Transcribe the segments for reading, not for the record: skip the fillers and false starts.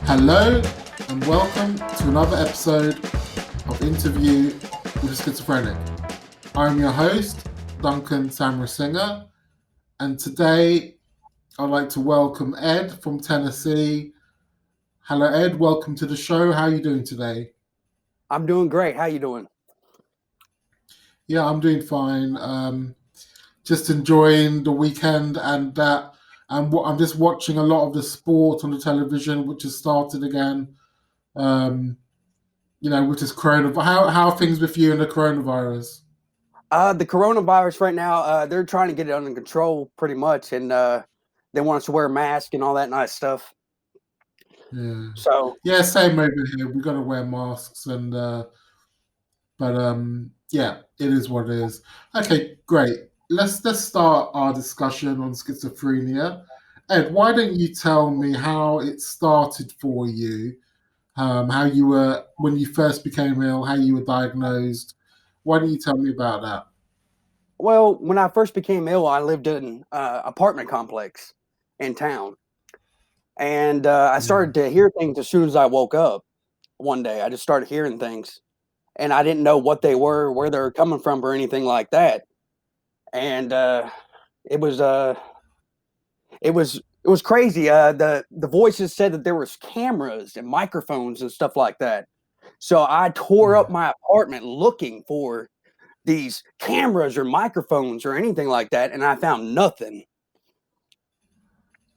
Hello and welcome to another episode of Interview with a Schizophrenic. I'm your host, Duncan Samrasinger, and today I'd like to welcome Ed from Tennessee. Hello Ed, welcome to the show. How are you doing today? I'm doing great. How you doing? Yeah, I'm doing fine. Just enjoying the weekend and I'm just watching a lot of the sport on the television, which has started again. Which is coronavirus. How are things with you and the coronavirus? The coronavirus right now, they're trying to get it under control pretty much, and they want us to wear a mask and all that nice stuff. Yeah. So yeah, same over here. We've got to wear masks, and yeah, it is what it is. Okay, great. Let's start our discussion on schizophrenia. Ed, why don't you tell me how it started for you? How you were when you first became ill, how you were diagnosed. Why don't you tell me about that? well, when I first became ill, I lived in an apartment complex in town, and I started to hear things as soon as I woke up. One day, I just started hearing things, and I didn't know what they were, where they were coming from, or anything like that. And it was it was crazy. The voices said that there was cameras and microphones and stuff like that. So I tore up my apartment looking for these cameras or microphones or anything like that, and I found nothing.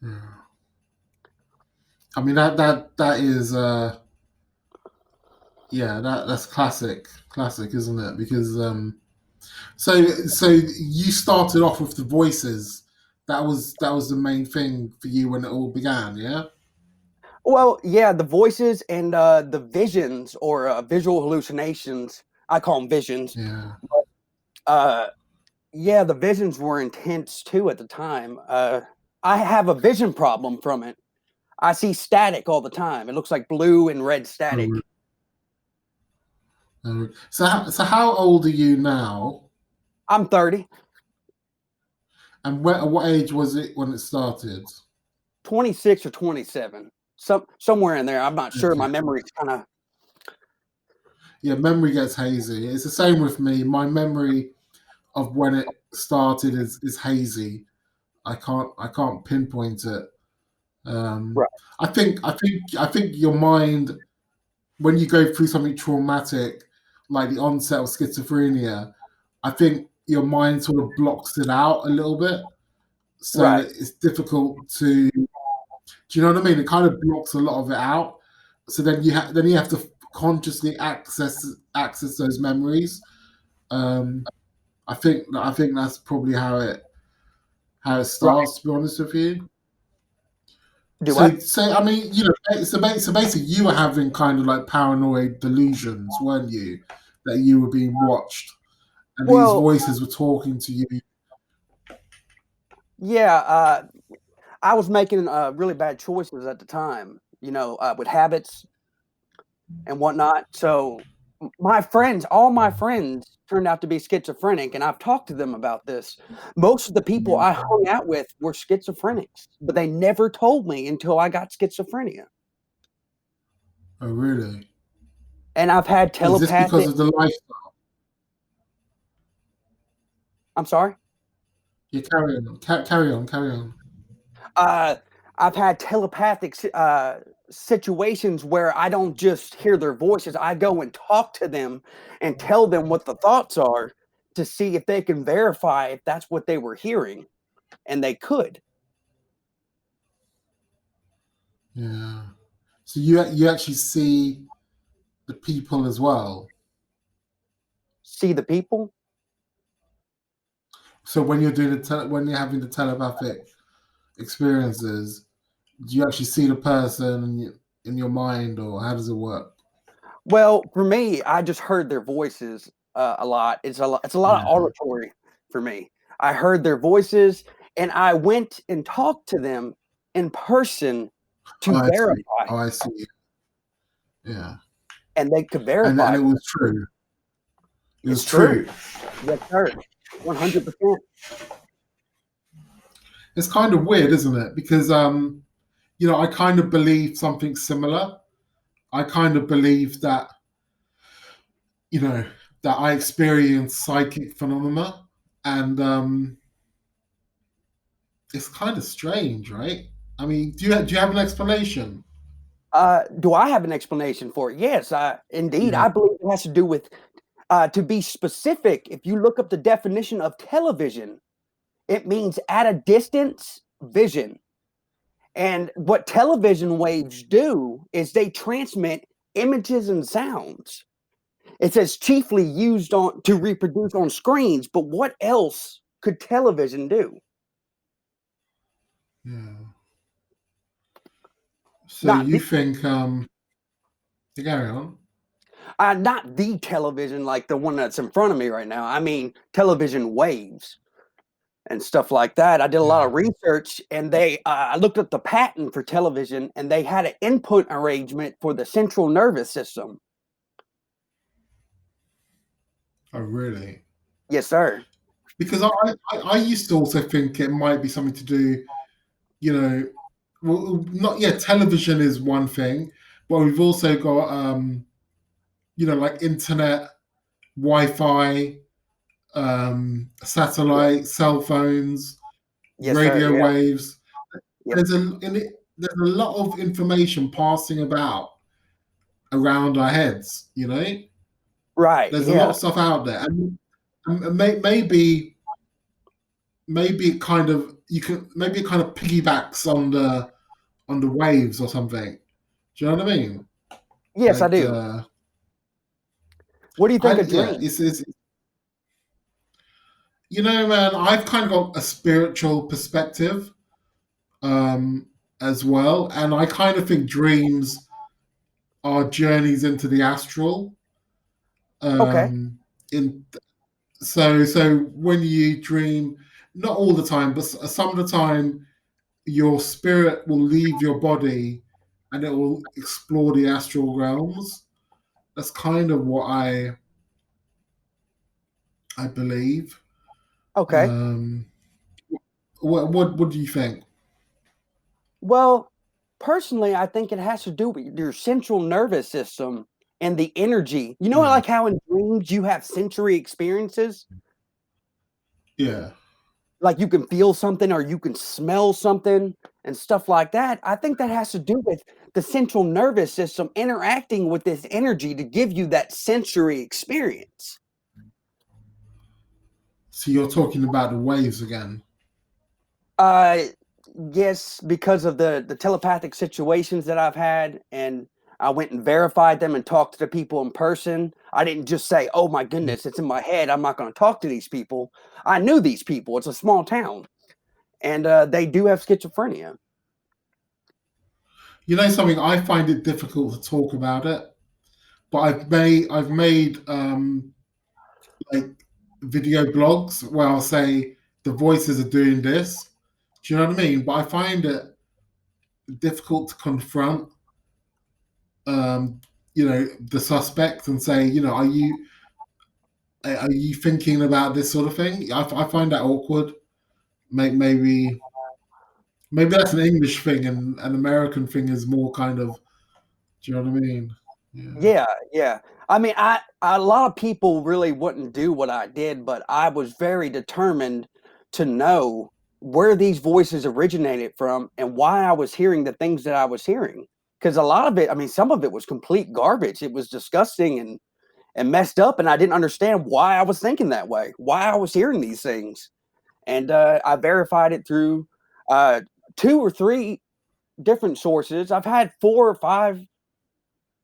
Yeah. I mean that is that's classic, isn't it? Because so you started off with the voices. That was the main thing for you when it all began, yeah? Well, yeah, the voices and the visions or visual hallucinations. I call them visions. Yeah. Uh, yeah, the visions were intense too at the time. I have a vision problem from it. I see static all the time. It looks like blue and red static. So how old are you now? I'm 30. And what age was it when it started? 26 or 27. Somewhere in there. I'm not sure. Okay. My memory's kind of. Yeah, memory gets hazy. It's the same with me. My memory of when it started is hazy. I can't pinpoint it. Right. I think your mind, when you go through something traumatic like the onset of schizophrenia, I think your mind sort of blocks it out a little bit. So Right. it's difficult to, do you know what I mean? It kind of blocks a lot of it out. So then you have to consciously access those memories. I think that's probably how it starts. Right. To be honest with you. Do what? So I mean, so basically, you were having kind of like paranoid delusions, weren't you? That you were being watched, and these Well, voices were talking to you. yeah. I was making really bad choices at the time, with habits and whatnot. So all my friends turned out to be schizophrenic, and I've talked to them about this. Most of the people I hung out with were schizophrenics, but they never told me until I got schizophrenia. Oh, really? And I've had Is this because telepathic. of the lifestyle? I'm sorry. Yeah, carry on. I've had telepathic situations where I don't just hear their voices. I go and talk to them and tell them what the thoughts are to see if they can verify if that's what they were hearing, and they could. Yeah. So you actually see the people as well. See the people? So when you're doing when you're having the telepathic experiences, do you actually see the person? And in your mind, or how does it work? Well, for me, I just heard their voices a lot. It's a lot of Yeah, auditory for me. I heard their voices, and I went and talked to them in person to oh, I see. verify, Oh, I see. Yeah, and they could and verify. it was true. It It's was true. true. Yes, sir. 100%. It's kind of weird, isn't it? Because I kind of believe something similar. I kind of believe that you know that I experience psychic phenomena, and it's kind of strange, right? I mean, do you have an explanation? Do I have an explanation for it? Yes, indeed. Yeah. I believe it has to do with, to be specific, if you look up the definition of television, it means at a distance vision. And what television waves do is they transmit images and sounds. It says chiefly used on to reproduce on screens, but what else could television do? Yeah. So Not you the think to carry on? not the television like the one that's in front of me right now. I mean television waves and stuff like that. I did a lot Yeah. of research, and I looked up the patent for television, and they had an input arrangement for the central nervous system. Oh, really? Yes, sir. Because I used to also think it might be something to do, you know, well, not yeah. Television is one thing, but we've also got like internet, Wi-Fi, satellite, cell phones, Yes, sir. radio Yeah. waves. Yep. There's a lot of information passing about around our heads. Right. There's a lot Yeah. of stuff out there, and maybe it kind of piggybacks on the waves or something. Do you know what I mean? Yes, I Like do. What do you think of yeah, dreams? it's man, I've kind of got a spiritual perspective um, as well, and I kind of think dreams are journeys into the astral. Okay. Um, in so when you dream, not all the time, but some of the time, your spirit will leave your body, and it will explore the astral realms. That's kind of what I believe. Okay. Um, what do you think? Well, personally, I think it has to do with your central nervous system and the energy. You know, Yeah, like how in dreams you have sensory experiences? yeah. Like you can feel something or you can smell something and stuff like that. I think that has to do with the central nervous system interacting with this energy to give you that sensory experience. So you're talking about the waves again. Uh, yes, because of the telepathic situations that I've had, and I went and verified them and talked to the people in person. I didn't just say, "Oh my goodness, it's in my head. I'm not going to talk to these people." I knew these people. It's a small town, and they do have schizophrenia. You know something? I find it difficult to talk about it, but I've made like video blogs where I'll say the voices are doing this. Do you know what I mean? But I find it difficult to confront the suspect and say, are you thinking about this sort of thing? I find that awkward. Maybe that's an English thing, and an American thing is more kind of. Do you know what I mean? Yeah. Yeah, yeah. I mean, a lot of people really wouldn't do what I did, but I was very determined to know where these voices originated from and why I was hearing the things that I was hearing. Because a lot of it, I mean, some of it was complete garbage. It was disgusting and messed up, and I didn't understand why I was thinking that way, why I was hearing these things. And I verified it through uh, two or three different sources. I've had four or five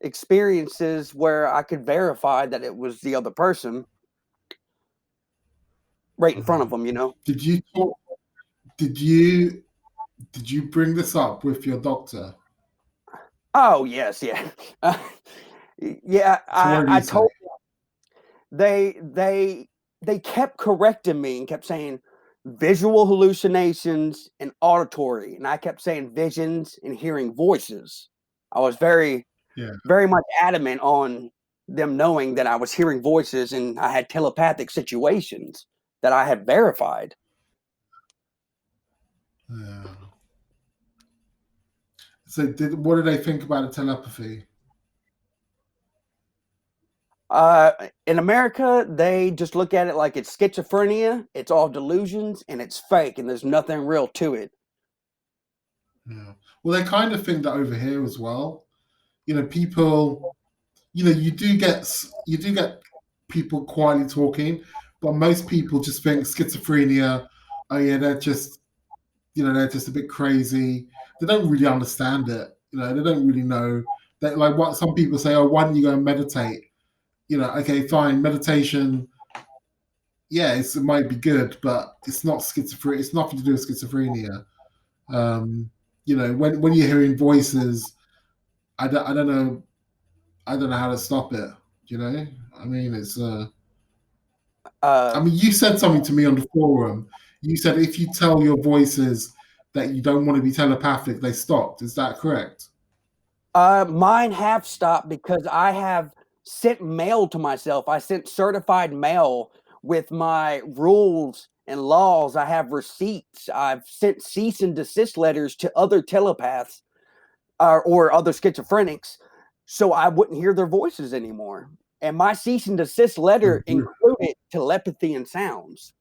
experiences where I could verify that it was the other person right in front of Mhm. them, you know? Did you talk? Did you did you bring this up with your doctor? Oh yes, yeah, uh, yeah. So what did I he say? told they they they kept correcting me and kept saying visual hallucinations and auditory, and I kept saying visions and hearing voices. I was Yeah. very much adamant on them knowing that I was hearing voices and I had telepathic situations that I had verified. Yeah. So what did they think about the telepathy? In America, they just look at it like it's schizophrenia, it's all delusions, and it's fake, and there's nothing real to it. Yeah. Well, they kind of think that over here as well. People. You do get people quietly talking, but most people just think schizophrenia. Oh yeah, they're just a bit crazy. They don't really understand it. They don't really know that. Like what some people say, oh, why don't you go and meditate? Okay, fine, meditation. Yeah, it might be good, but it's not schizophrenia. It's nothing to do with schizophrenia. Um, when you're hearing voices, I don't know. I don't know how to stop it. You know, I mean, I Uh, mean, you said something to me on the forum. You said if you tell your voices that you don't want to be telepathic, they stopped. Is that correct? Mine have stopped because I have sent mail to myself. I sent certified mail with my rules and laws. I have receipts. I've sent cease and desist letters to other telepaths or other schizophrenics so I wouldn't hear their voices anymore. And my cease and desist Oh, letter included telepathy and sounds.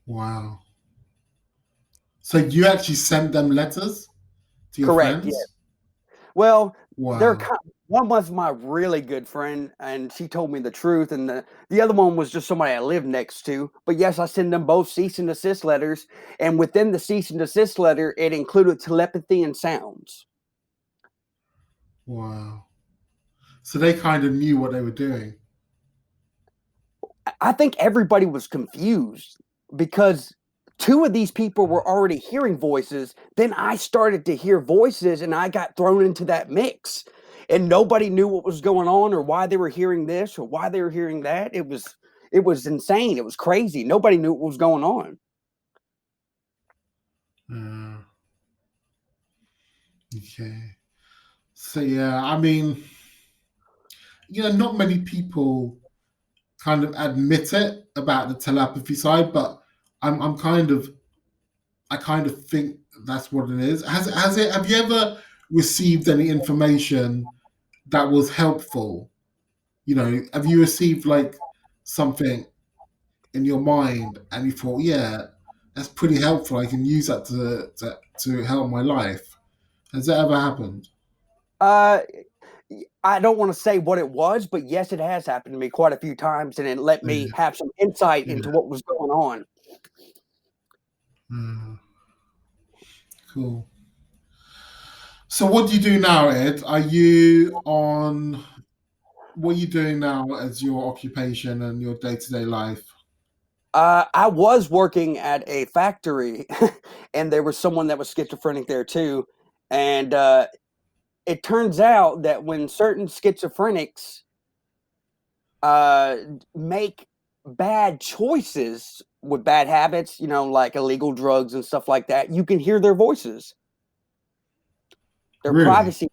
wow. So you actually sent them letters to your Correct. Yeah. friends? Well, they're Wow. kind one was my really good friend, and she told me the truth, and the other one was just somebody I lived next to. But yes, I send them both cease and desist letters, and within the cease and desist letter, it included telepathy and sounds. Wow. So they kind of knew what they were doing. I think everybody was confused because two of these people were already hearing voices. Then I started to hear voices and I got thrown into that mix. And nobody knew what was going on or why they were hearing this or why they were hearing that. It was insane. It was crazy. Nobody knew what was going on. Uh, okay. So yeah, I mean, not many people kind of admit it about the telepathy side, but I'm I kind of think that's what it is. Have you ever received any information that was helpful? Have you received like something in your mind and you thought, yeah, that's pretty helpful. I can use that to help my life. Has that ever happened? Uh I don't want to say what it was, but yes, it has happened to me quite a few times and it let me Yeah, have some insight yeah. into what was going on. Mm, cool. So what do you do now, Ed? What are you doing now as your occupation and your day-to-day life? I was working at a factory, and there was someone that was schizophrenic there too. And it turns out that when certain schizophrenics uh, make bad choices with bad habits, like illegal drugs and stuff like that, you can hear their voices, their Really? privacy.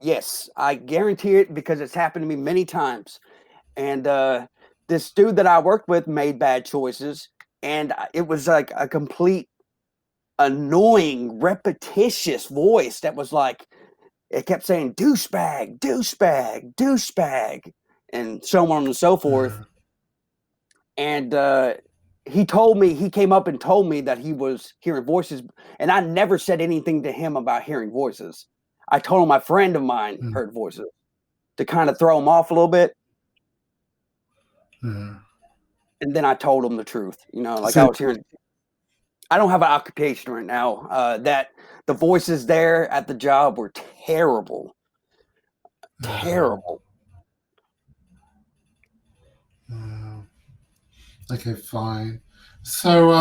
Yes, I guarantee it because it's happened to me many times. And this dude that I worked with made bad choices, and it was like a complete annoying, repetitious voice that was like it kept saying douchebag, douchebag, douchebag, and so on and so forth. Uh, And he came up and told me that he was hearing voices, and I never said anything to him about hearing voices. I told him my friend of mine uh, heard voices to kind of throw him off a little bit. uh. And then I told him the truth, like So, I was hearing. I don't have an occupation right now. That the voices there at the job were terrible, uh, terrible. uh, okay, fine. So,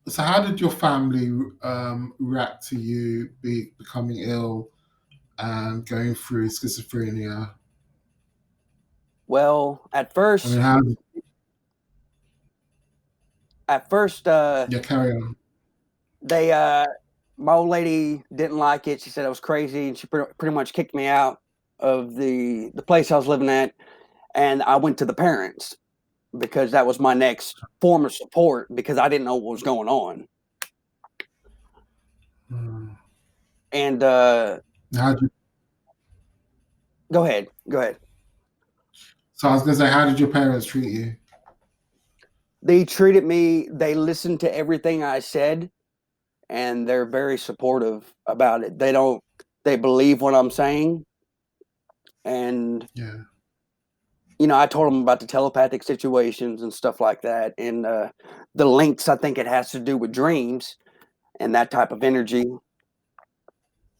So how did your family react to you becoming ill and going through schizophrenia? Well, I mean, how? at first, Yeah, carry on. they my old lady didn't like it. She said I was crazy, and she pretty much kicked me out of the place I was living at. And I went to the parents because that was my next form of support because I didn't know what was going on. Hmm. And How did, go ahead. so I was gonna say, how did your parents treat you? They treated me. They listened to everything I said, and they're very supportive about it. They don't. They believe what I'm saying, and Yeah, I told them about the telepathic situations and stuff like that, and the links. I think it has to do with dreams and that type of energy.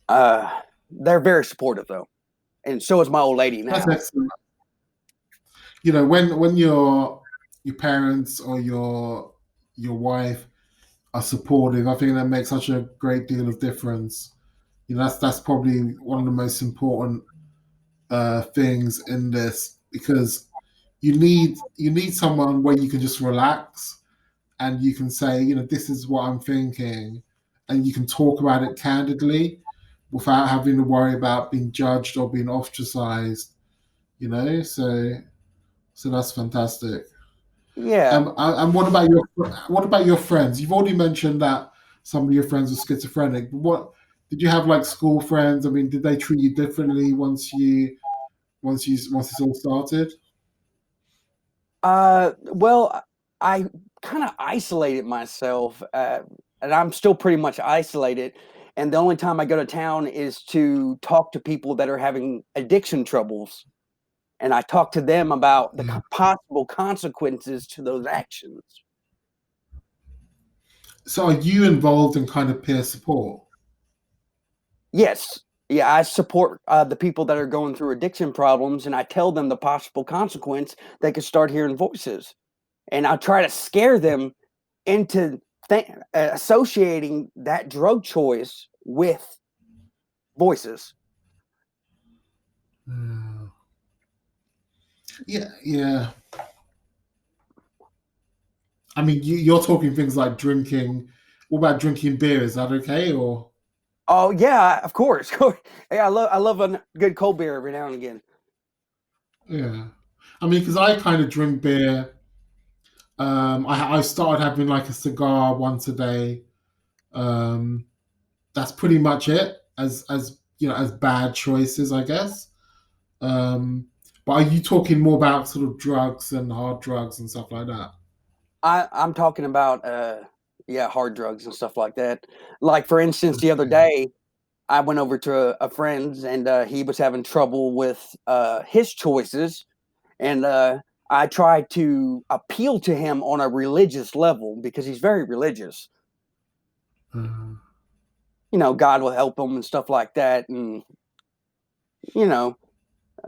They're very supportive though, and so is my old lady that's now. excellent. When your parents or your wife are supportive, I think that makes such a great deal of difference. That's probably one of the most important things in this because you need someone where you can just relax and you can say, this is what I'm thinking, and you can talk about it candidly without having to worry about being judged or being ostracized. So that's fantastic. Yeah. And what about your friends? You've already mentioned that some of your friends are schizophrenic. But what did you have like school friends? I mean, did they treat you differently once this all started? Well, I kind of isolated myself, and I'm still pretty much isolated. And the only time I go to town is to talk to people that are having addiction troubles, and I talk to them about the Yeah. possible consequences to those actions. So are you involved in kind of peer support? Yes, yeah, I support the people that are going through addiction problems, and I tell them the possible consequence. They could start hearing voices, and I try to scare them into associating that drug choice with voices. Uh, yeah, yeah. I mean, you're talking things like drinking. What about drinking beer? Is that okay? Or Oh yeah, of course. Yeah, I love a good cold beer every now and again. yeah, I mean, because I kind of drink beer. I started having like a cigar once a day. Um, that's pretty much it. As bad choices, I guess. Um, but are you talking more about sort of drugs and hard drugs and stuff like that? I'm talking about yeah, hard drugs and stuff like that. Like for instance, the other day I went over to a friend's and he was having trouble with his choices, and I tried to appeal to him on a religious level because he's very religious. Uh, God will help him and stuff like that, and you know,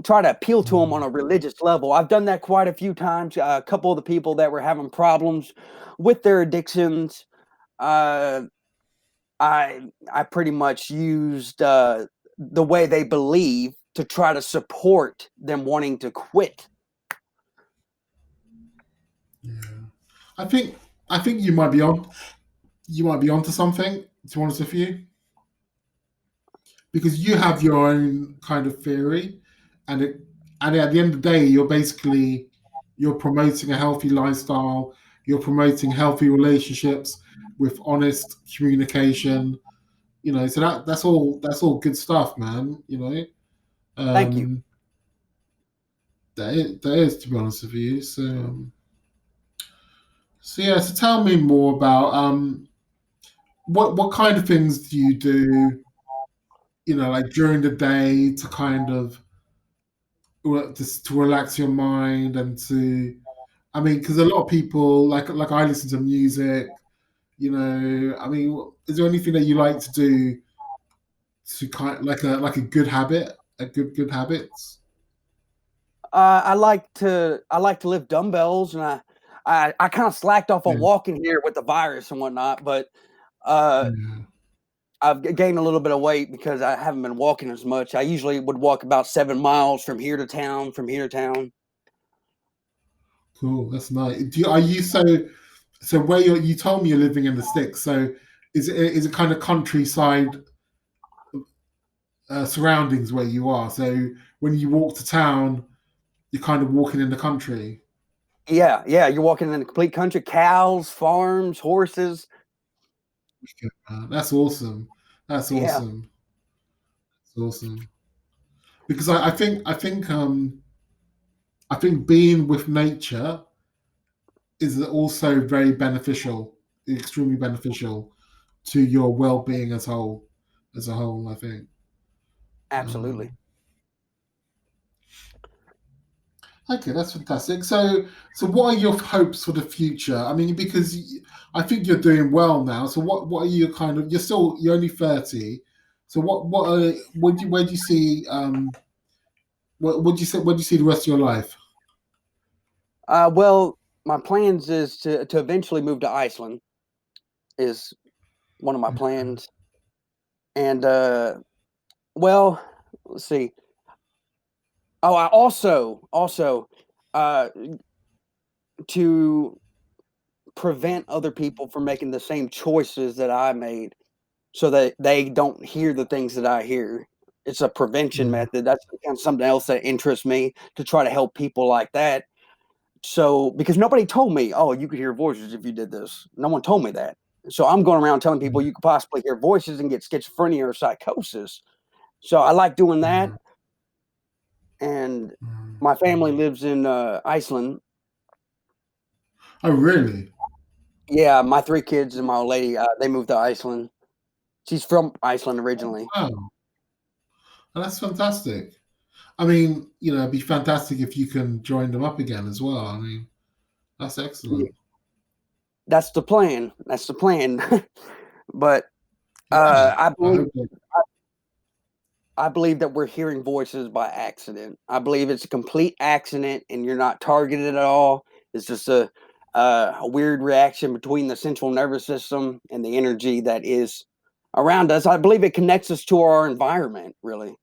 try to appeal to him on mm, a religious level. I've done that quite a few times. A couple of the people that were having problems with their addictions, uh, I pretty much used the way they believe to try to support them wanting to quit. yeah. I think I think you might be onto something. To be honest with you, because you have your own kind of theory, and at the end of the day, you're promoting a healthy lifestyle. You're promoting healthy relationships with honest communication. So that's all good stuff, man. Thank you. Um, that is to be honest with you. So yeah. So tell me more about what kind of things do you do? Like during the day to kind of just to relax your mind and to. I mean, because a lot of people like I listen to music. I mean, is there anything that you like to do to kind like a good habit, a good habits? I like to lift dumbbells, and I kind of slacked off on Yeah. walking here with the virus and whatnot, but uh, Yeah. I've gained a little bit of weight because I haven't been walking as much. I usually would walk about 7 miles from here to town, from here to town. Cool. That's nice. Are you so where you told me you're living in the sticks? So is it kind of countryside surroundings where you are? So when you walk to town, you're kind of walking in the country. Yeah, yeah, you're walking in the complete country, cows, farms, horses. That's awesome. That's Yeah, awesome. That's awesome. Because I think being with nature is also very beneficial, extremely beneficial to your well-being as a whole. I think. absolutely. Um, okay, that's fantastic. So what are your hopes for the future? I mean, because I think you're doing well now. So what are you kind of? You're only 30. So where do you see what do you say? Where do you see the rest of your life? Well, my plans is to eventually move to Iceland is one of my plans, and well, let's see. Oh, I also uh, to prevent other people from making the same choices that I made, so that they don't hear the things that I hear. It's a prevention Mm, method. That's kind of something else that interests me to try to help people like that. So, because nobody told me, oh, you could hear voices if you did this. No one told me that. So I'm going around telling people mm, you could possibly hear voices and get schizophrenia or psychosis. So I like doing that. mm, And mm. my family lives in Iceland. Oh, really? Yeah, my 3 kids and my old lady, they moved to Iceland. She's from Iceland originally. Wow, that's fantastic. I mean, it'd be fantastic if you can join them up again as well. I mean, that's Yeah, excellent. that's the plan. That's the plan. But Yeah, I I believe hope that. I believe that we're hearing voices by accident. I believe it's a complete accident, and you're not targeted at all. It's just a weird reaction between the central nervous system and the energy that is around us. I believe it connects us to our environment. Really,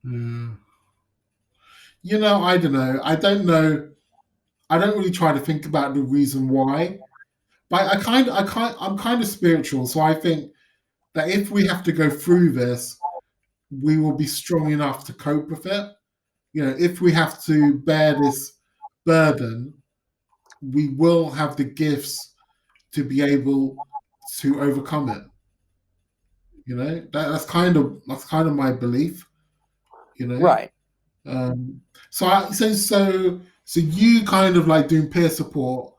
Yeah. I don't know. I don't know. I don't really try to think about the reason why, but I'm kind of spiritual, so I think that if we have to go through this, we will be strong enough to cope with it. If we have to bear this burden, we will have the gifts to be able to overcome it. That's kind of my belief. You know, right? um, so you kind of like doing peer support.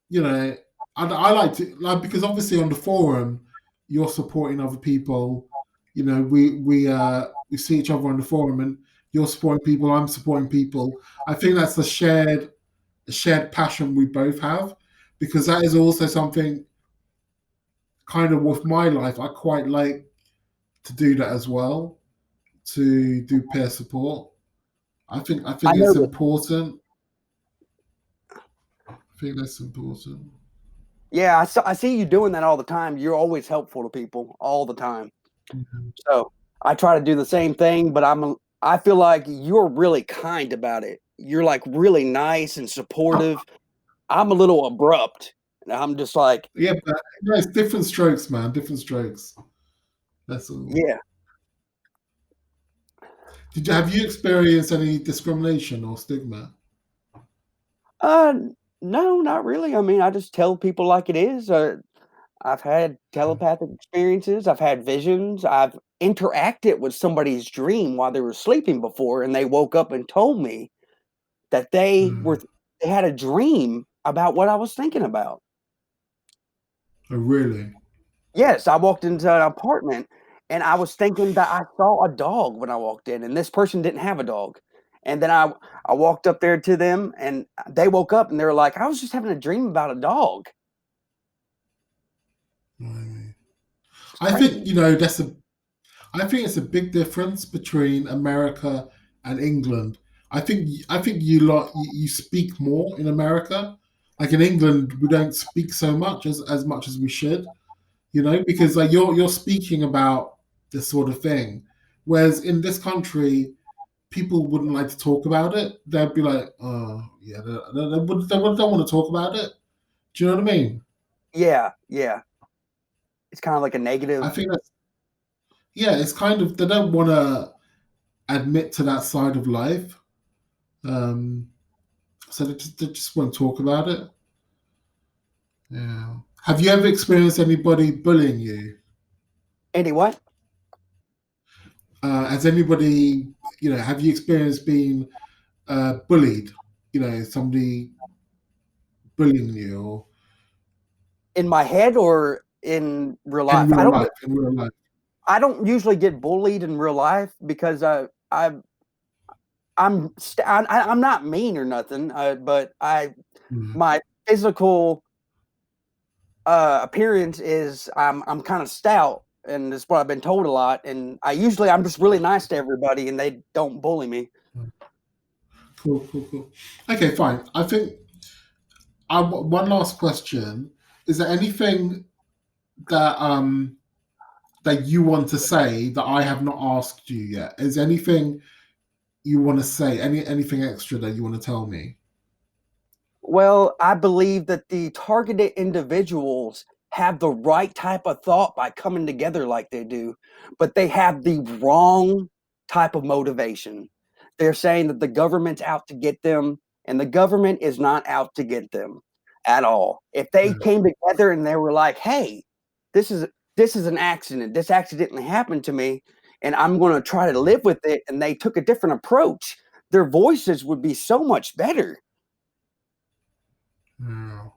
You know, I like to like because obviously on the forum you're supporting other people. We see each other on the forum and you're supporting people. I'm supporting people. I think that's a shared passion we both have because that is also something kind of with my life. I quite like to do that as well, to do peer support. I think I it's noticed. important. I think that's important. Yeah, I see you doing that all the time. You're always helpful to people all the time. Mhm. So I try to do the same thing, but I feel like you're really kind about it. You're like really nice and supportive. I'm a little abrupt. And I'm just like, Yeah, but it's different strokes, man. Different strokes. That's all. yeah. Have you experienced any discrimination or stigma? Uh, no, not really. I mean, I just tell people like it is. I've had telepathic experiences. I've had visions. I've interacted with somebody's dream while they were sleeping before, and they woke up and told me that Mm. they had a dream about what I was thinking about. Oh, really? Yes, I walked into an apartment and I was thinking that I saw a dog when I walked in, and this person didn't have a dog. And then I walked up there to them, and they woke up and they were like, "I was just having a dream about a dog." Blimey. It's I think crazy. I think it's a big difference between America and England. I think you speak more in America. Like in England, we don't speak so much as much as we should, because like you're speaking about this sort of thing, whereas in this country, people wouldn't like to talk about it. They'd be like, oh yeah, they don't want to talk about it. Do you know what I mean? Yeah, yeah. It's kind of like a I negative. think that's yeah. It's kind of they don't want to admit to that side of life, um, so they just won't talk about it. Yeah. Have you ever experienced anybody bullying you? Andy, what? Has anybody, have you experienced being bullied? Somebody bullying you or In my head or in real in life? real life? In real life. I don't usually get bullied in real life because I'm not mean or nothing, but Mm, my physical appearance is I'm kind of stout, and that's what I've been told a lot. And I'm just really nice to everybody, and they don't bully me. mm. Cool, cool, cool. Okay, fine. I think one last question: is there anything that that you want to say that I have not asked you yet? Is there anything you want to say? Anything extra that you want to tell me? Well, I believe that the targeted individuals have the right type of thought by coming together like they do, but they have the wrong type of motivation. They're saying that the government's out to get them, and the government is not out to get them at all. If they Yeah. came together and they were like, "Hey, this is this is an accident. This accident happened to me, and I'm going to try to live with it," and they took a different approach, their voices would be so much better. Yeah.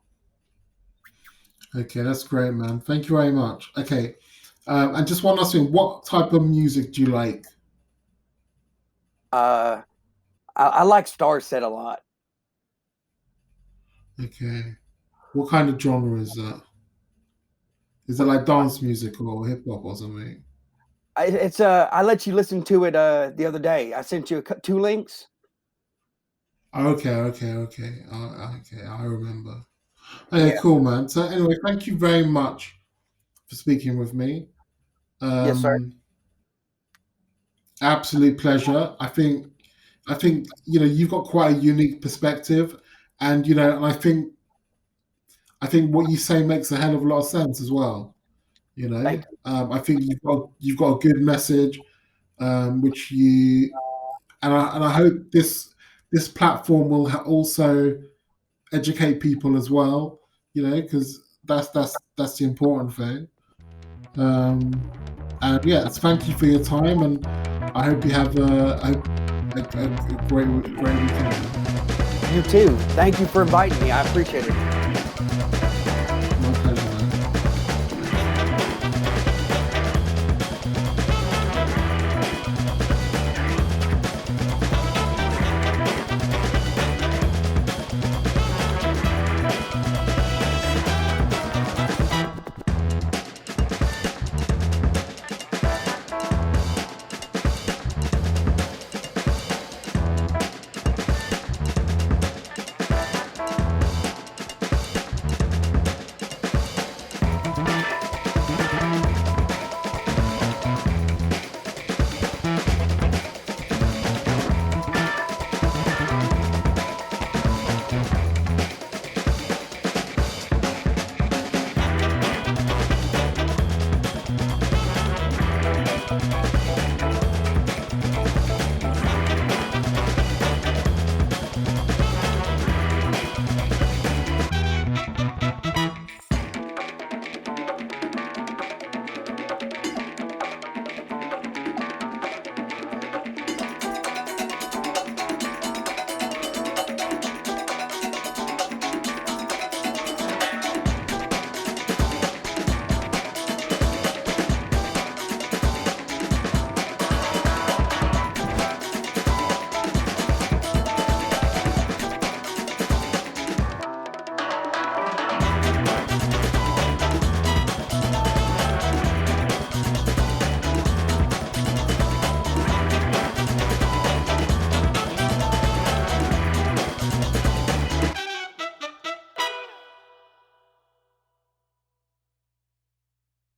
Okay, that's great, man. Thank you very much. Okay, and just one last thing: what type of music do you like? Uh, I like Star Set a lot. Okay, what kind of genre is that? Is it like dance music or hip hop or something? I let you listen to it the other day. I sent you two links. Okay, okay, okay, okay. I remember. Okay, Yeah. cool, man. So anyway, thank you very much for speaking with me. Yes, sir. Um, Absolute pleasure. I think you've got quite a unique perspective, and I think what you say makes a hell of a lot of sense as well. Thank you. I think you've got a good message, which and I hope this platform will also educate people as well. Because that's the important thing. And yes, thank you for your time, and I hope you have a great weekend. You too. Thank you for inviting me. I appreciate it. My pleasure, man.